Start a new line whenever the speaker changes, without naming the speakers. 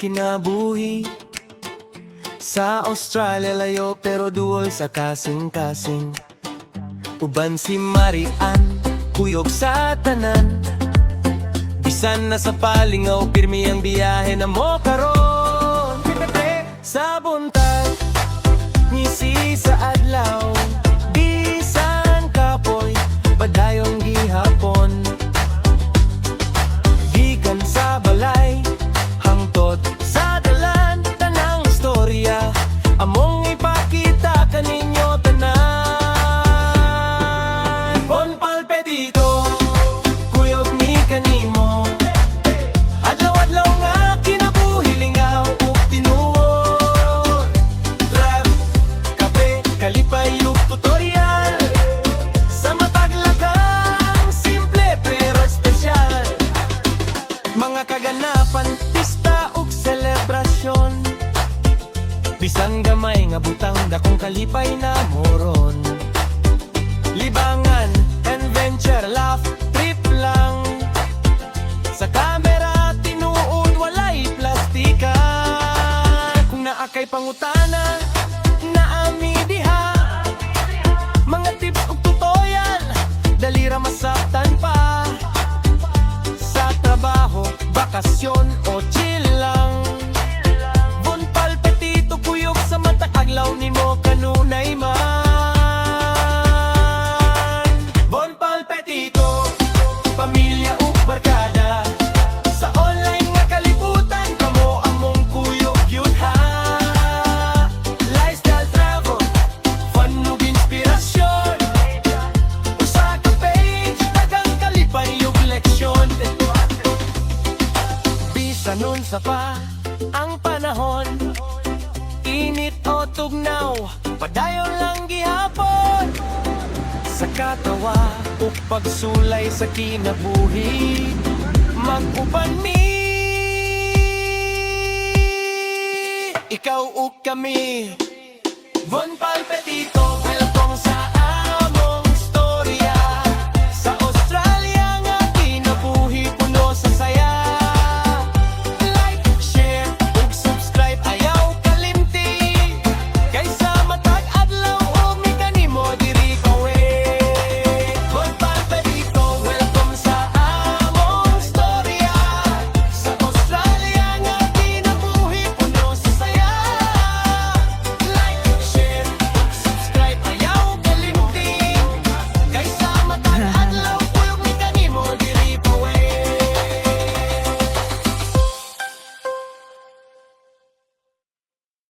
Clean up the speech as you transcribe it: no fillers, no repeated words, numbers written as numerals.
kinabuhi. Sa Australia layo pero duol sa kasing-kasing. Uban si Marian, kuyog sa tanan. Bisan na sa palingaw, pirmi ang biyahe na mo karon. Sa buntag, ngisi sa adlaw, bisan kapoy, padayong gihapon. Gikan sa balay, hangtod sa dalan, tanang istorya among ipakita kaninyo tanan. Bon palpetito, kuyog ni kanimo, adlaw-adlaw nga kinabuhi, lingaw ug tinuod. Rap, kape, kalipay ug tutorial, sa matag lagang simple pero espesyal. Mga kaganapan, pista ug selebrasyon, bisan gamay nga butang dakong kalipay na moron. Libangan, adventure, laugh, trip lang. Sa kamera tinuod walay plastikan. Kung naakay pangutana, naami diha. Mga tips ug tutorial, dali ra masabtan pa. Sa trabaho, bakasyon o chill lang. Bon palpetito, kuyog sa mata, aglaw nimo kanunay man. Bon palpetito, pamilya ug barkada, sa online nga kalibutan, kamo among kuyog yun ha. Lifestyle, travel, fun ug inspirasyon, usa ka page, daghang kalipay ug leksyon. Bisan unsa pa ang panahon, init o tugnaw, padayon lang gihapon. Sa katawa ug pagsulay sa kinabuhi, mag-uban mi, ikaw ug kami. Bon palpetito,